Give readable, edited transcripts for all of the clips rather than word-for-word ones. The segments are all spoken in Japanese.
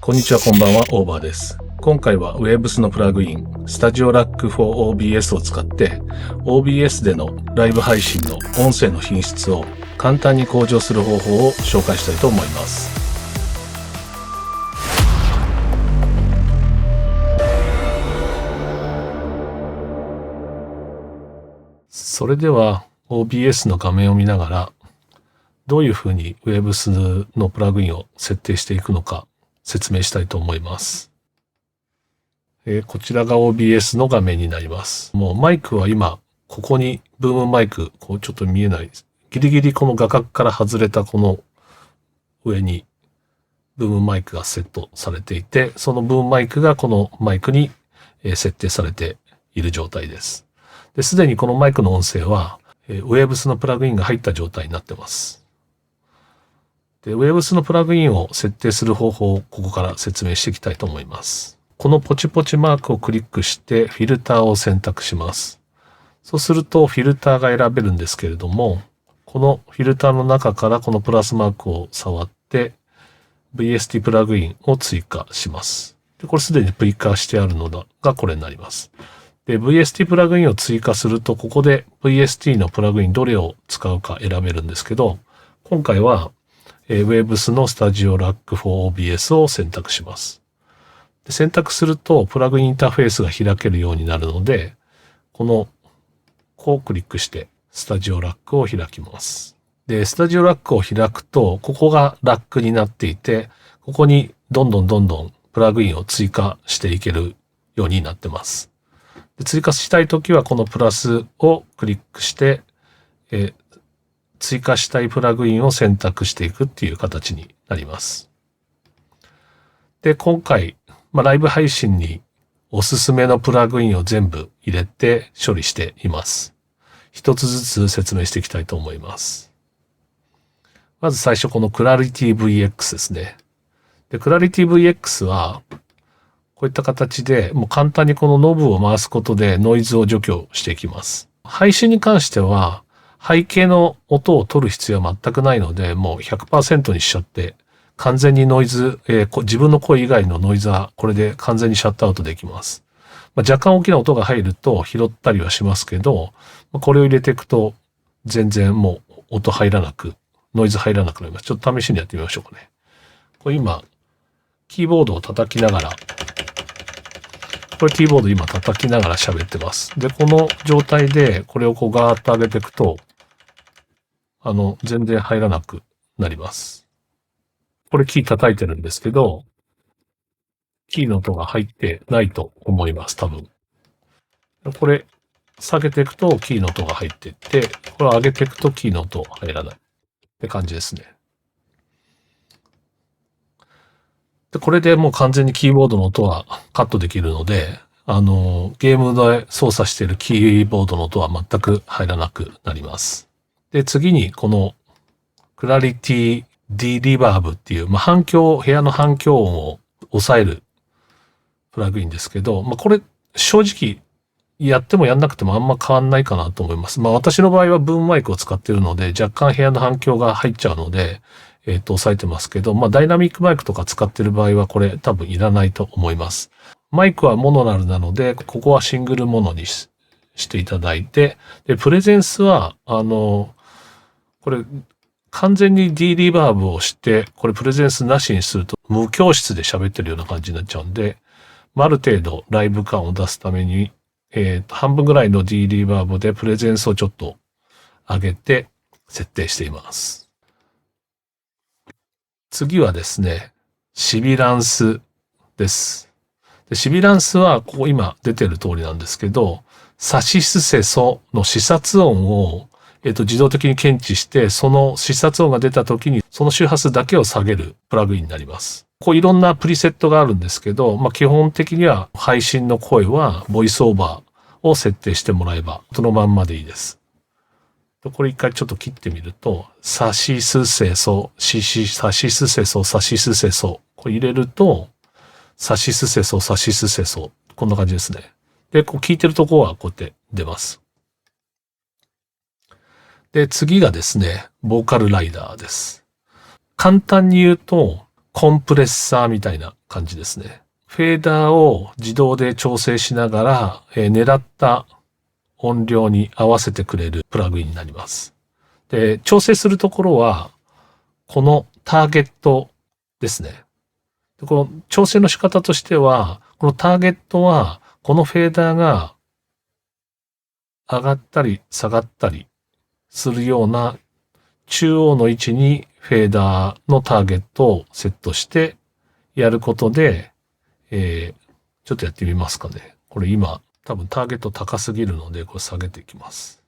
こんにちは、こんばんは、オーバーです。今回は Waves のプラグイン、Studio Rack for OBS を使って、OBS でのライブ配信の音声の品質を簡単に向上する方法を紹介したいと思います。それでは OBS の画面を見ながら、どういうふうに Waves のプラグインを設定していくのか説明したいと思います。こちらが OBS の画面になります。もうマイクは今、ここにブームマイク、ちょっと見えないです。ギリギリこの画角から外れたこの上にブームマイクがセットされていて、そのブームマイクがこのマイクに設定されている状態です。で、すでにこのマイクの音声は、Waves のプラグインが入った状態になってます。で、Waves のプラグインを設定する方法をここから説明していきたいと思います。このポチポチマークをクリックしてフィルターを選択します。そうするとフィルターが選べるんですけれども、このフィルターの中からこのプラスマークを触って VST プラグインを追加します。で、これすでに追加してあるのがこれになります。で、VST プラグインを追加すると、ここで VST のプラグインどれを使うか選べるんですけど、今回はWaves の Studio Rack for OBS を選択します。で、選択すると、プラグインインターフェースが開けるようになるので、こうクリックして、Studio Rack を開きます。で、Studio Rack を開くと、ここがラックになっていて、ここにどんどんプラグインを追加していけるようになってます。で、追加したいときは、このプラスをクリックして、追加したいプラグインを選択していくっていう形になります。で、今回、ライブ配信におすすめのプラグインを全部入れて処理しています。一つずつ説明していきたいと思います。まず最初この Clarity VX ですね。で、Clarity VX は、こういった形でもう簡単にこのノブを回すことでノイズを除去していきます。配信に関しては、背景の音を取る必要は全くないので、もう 100% にしちゃって、完全にノイズ、自分の声以外のノイズはこれで完全にシャットアウトできます。若干大きな音が入ると拾ったりはしますけど、これを入れていくと全然もう音入らなく、ノイズ入らなくなります。ちょっと試しにやってみましょうかね。これ今、キーボードを叩きながら、これキーボード今叩きながら喋ってます。で、この状態でこれをガーッと上げていくと、全然入らなくなります。これキー叩いてるんですけど、キーの音が入ってないと思います、多分。これ、下げていくとキーの音が入っていって、これ上げていくとキーの音入らないって感じですね。で、これでもう完全にキーボードの音はカットできるので、ゲームで操作しているキーボードの音は全く入らなくなります。で、次にこの Clarity D Reverb っていう、部屋の反響音を抑えるプラグインですけど、これ正直やってもやんなくてもあんま変わんないかなと思います。私の場合はブームマイクを使っているので、若干部屋の反響が入っちゃうので、抑えてますけど、ダイナミックマイクとか使ってる場合はこれ多分いらないと思います。マイクはモノラルなので、ここはシングルモノにしていただいて、で、プレゼンスは、これ、完全に D リバーブをして、これプレゼンスなしにすると無教室で喋ってるような感じになっちゃうんで、ある程度ライブ感を出すために、半分ぐらいの D リバーブでプレゼンスをちょっと上げて設定しています。次はですね、シビランスです。で、シビランスはここ今出てる通りなんですけど、サシスセソの視察音を自動的に検知して、その視察音が出た時に、その周波数だけを下げるプラグインになります。いろんなプリセットがあるんですけど、基本的には配信の声はボイスオーバーを設定してもらえば、そのまんまでいいです。これ一回ちょっと切ってみると、サシスセソ、サシスセソ、サシスセソ。これ入れると、サシスセソ、サシスセソ。こんな感じですね。で、聞いてるところはこうやって出ます。で、次がですね、ボーカルライダーです。簡単に言うと、コンプレッサーみたいな感じですね。フェーダーを自動で調整しながら、狙った音量に合わせてくれるプラグインになります。で、調整するところは、このターゲットですね。でこの調整の仕方としては、このターゲットは、このフェーダーが上がったり下がったりするような中央の位置にフェーダーのターゲットをセットしてやることで、ちょっとやってみますかね。これ今、多分ターゲット高すぎるので、これ下げていきます。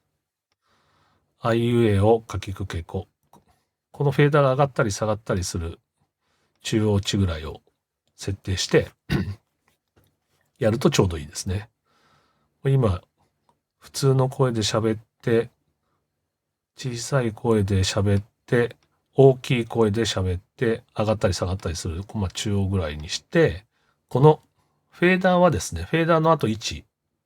あいうえをかきくけこ。このフェーダーが上がったり下がったりする中央値ぐらいを設定してやるとちょうどいいですね。今、普通の声で喋って、小さい声で喋って、大きい声で喋って、上がったり下がったりする、中央ぐらいにして、このフェーダーはですね、フェーダーの後位置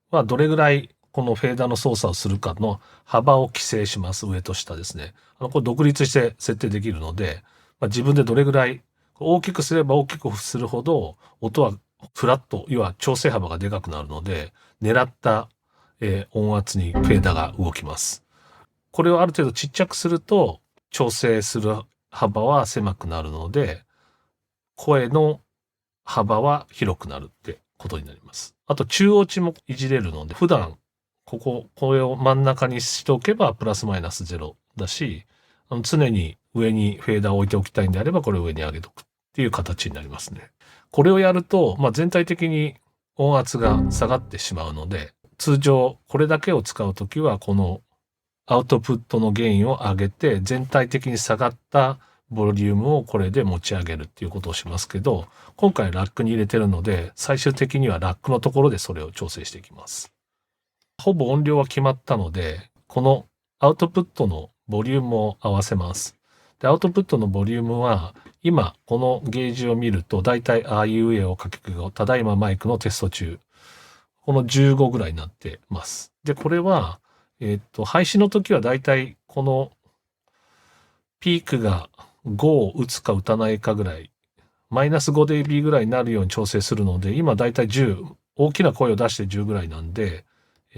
はどれぐらいこのフェーダーの操作をするかの幅を規制します。上と下ですね。これ独立して設定できるので、自分でどれぐらい大きくすれば大きくするほど音はフラット、要は調整幅がでかくなるので、狙った音圧にフェーダーが動きます。これをある程度ちっちゃくすると調整する幅は狭くなるので、声の幅は広くなるってことになります。あと中央値もいじれるので、普段これを真ん中にしておけばプラスマイナス0だし、常に上にフェーダーを置いておきたいんであればこれを上に上げとくっていう形になりますね。これをやると、全体的に音圧が下がってしまうので、通常これだけを使うときはこのアウトプットのゲインを上げて全体的に下がったボリュームをこれで持ち上げるっていうことをしますけど、今回ラックに入れてるので、最終的にはラックのところでそれを調整していきます。ほぼ音量は決まったので、このアウトプットのボリュームを合わせます。で、アウトプットのボリュームは、今、このゲージを見ると、だいたいあいうえをかきくけこ、ただいまマイクのテスト中。この15ぐらいになってます。で、これは、配信の時はだいたいこのピークが5を打つか打たないかぐらい、マイナス 5dB ぐらいになるように調整するので、今だいたい10、大きな声を出して10ぐらいなんで、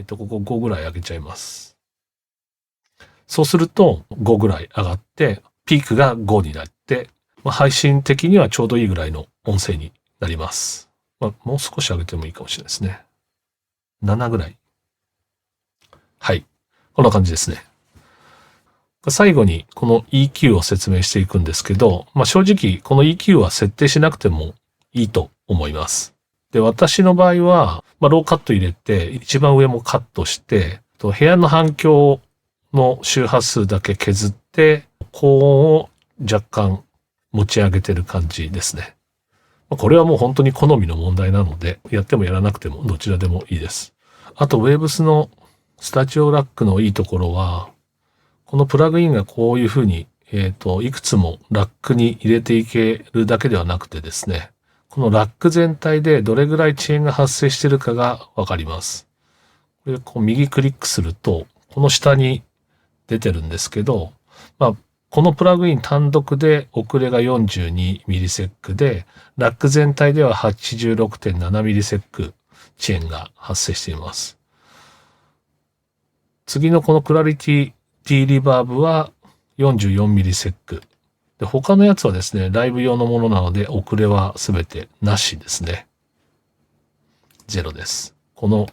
ここ5ぐらい上げちゃいます。そうすると5ぐらい上がって、ピークが5になって、配信的にはちょうどいいぐらいの音声になります。もう少し上げてもいいかもしれないですね。7ぐらい。はい。こんな感じですね。最後にこの EQ を説明していくんですけど、正直この EQ は設定しなくてもいいと思います。で、私の場合は、ローカット入れて、一番上もカットして、部屋の反響の周波数だけ削って、高音を若干持ち上げてる感じですね。これはもう本当に好みの問題なので、やってもやらなくてもどちらでもいいです。あと、Waves のスタジオラックのいいところは、このプラグインがこういうふうに、いくつもラックに入れていけるだけではなくてですね、このラック全体でどれぐらい遅延が発生しているかがわかります。これ右クリックすると、この下に出てるんですけど、このプラグイン単独で遅れが 42ms で、ラック全体では 86.7ms 遅延が発生しています。次のこのクラリティ D リバーブは 44ms。で、他のやつはですね、ライブ用のものなので遅れはすべてなしですね。0です。この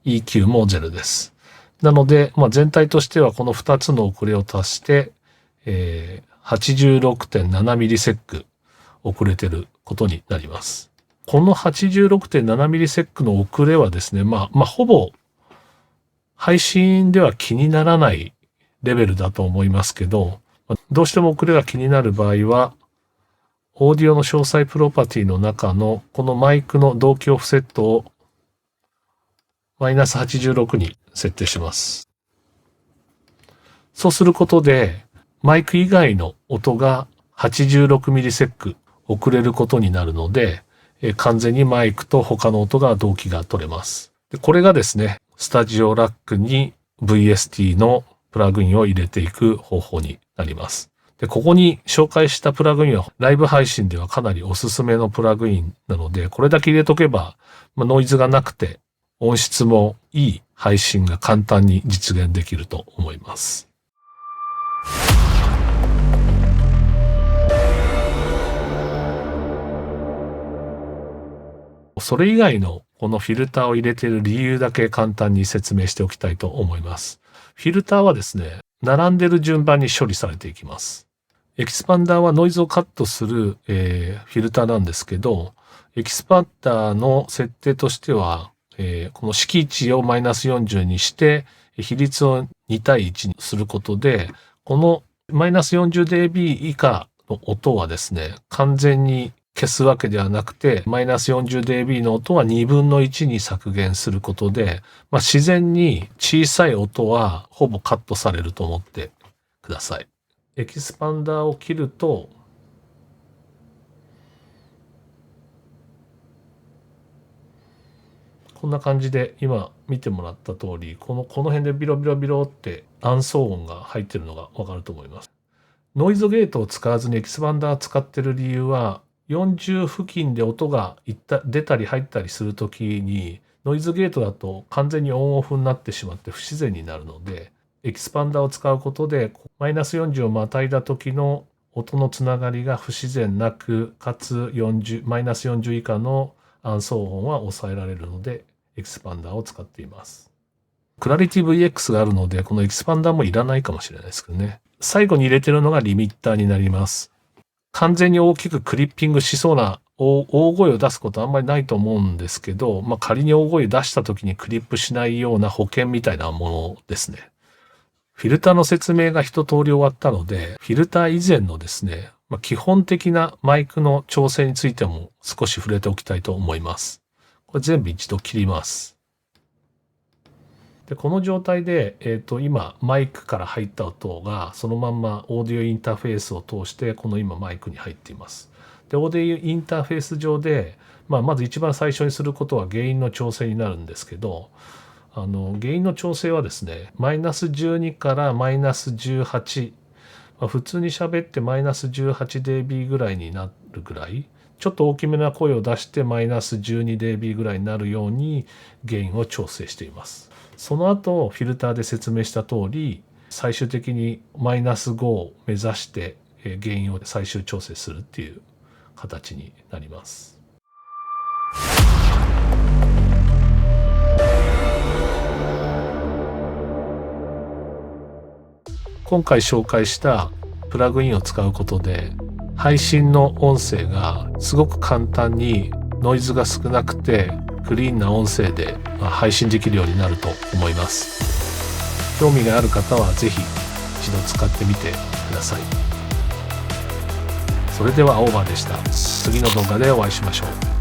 EQ も0です。なので、全体としてはこの2つの遅れを足して、86.7ms 遅れてることになります。この 86.7ms の遅れはですね、ほぼ配信では気にならないレベルだと思いますけど、どうしても遅れが気になる場合は、オーディオの詳細プロパティの中のこのマイクの同期オフセットをマイナス86に設定します。そうすることで、マイク以外の音が 86ms 遅れることになるので、完全にマイクと他の音が同期が取れます。でこれがですね、スタジオラックに VST のプラグインを入れていく方法になります。で、ここに紹介したプラグインはライブ配信ではかなりおすすめのプラグインなので、これだけ入れとけば、ノイズがなくて音質もいい配信が簡単に実現できると思います。それ以外のこのフィルターを入れている理由だけ簡単に説明しておきたいと思います。フィルターはですね、並んでる順番に処理されていきます。エキスパンダーはノイズをカットする、フィルターなんですけど、エキスパンダーの設定としては、この式値をマイナス40にして、比率を2対1にすることで、このマイナス 40dB 以下の音はですね、完全に消すわけではなくて、マイナス 40dB の音は2分の1に削減することで、自然に小さい音はほぼカットされると思ってください。エキスパンダーを切ると、こんな感じで今見てもらった通り、この辺でビロビロビロって暗騒音が入ってるのがわかると思います。ノイズゲートを使わずにエキスパンダーを使ってる理由は、40付近で音が出たり入ったりするときに、ノイズゲートだと完全にオンオフになってしまって不自然になるので、エキスパンダーを使うことで、マイナス40をまたいだ時の音のつながりが不自然なく、かつマイナス40以下の暗騒音は抑えられるので、エキスパンダーを使っています。クラリティ VX があるので、このエキスパンダーもいらないかもしれないですけどね。最後に入れてるのがリミッターになります。完全に大きくクリッピングしそうな大声を出すことはあんまりないと思うんですけど、仮に大声出した時にクリップしないような保険みたいなものですね。フィルターの説明が一通り終わったので、フィルター以前のですね、基本的なマイクの調整についても少し触れておきたいと思います。これ全部一度切ります。で、この状態で、今マイクから入った音がそのまんまオーディオインターフェースを通してこの今マイクに入っています。で、オーディオインターフェース上で、まず一番最初にすることはゲインの調整になるんですけど、ゲインの調整はですね、マイナス12からマイナス18、普通に喋ってマイナス 18dB ぐらいになるぐらい、ちょっと大きめな声を出してマイナス 12dB ぐらいになるようにゲインを調整しています。その後、フィルターで説明した通り、最終的にマイナス5を目指してゲインを最終調整するっていう形になります。今回紹介したプラグインを使うことで、配信の音声がすごく簡単にノイズが少なくてクリーンな音声で配信できるようになると思います。興味がある方はぜひ一度使ってみてください。それではオーバーでした。次の動画でお会いしましょう。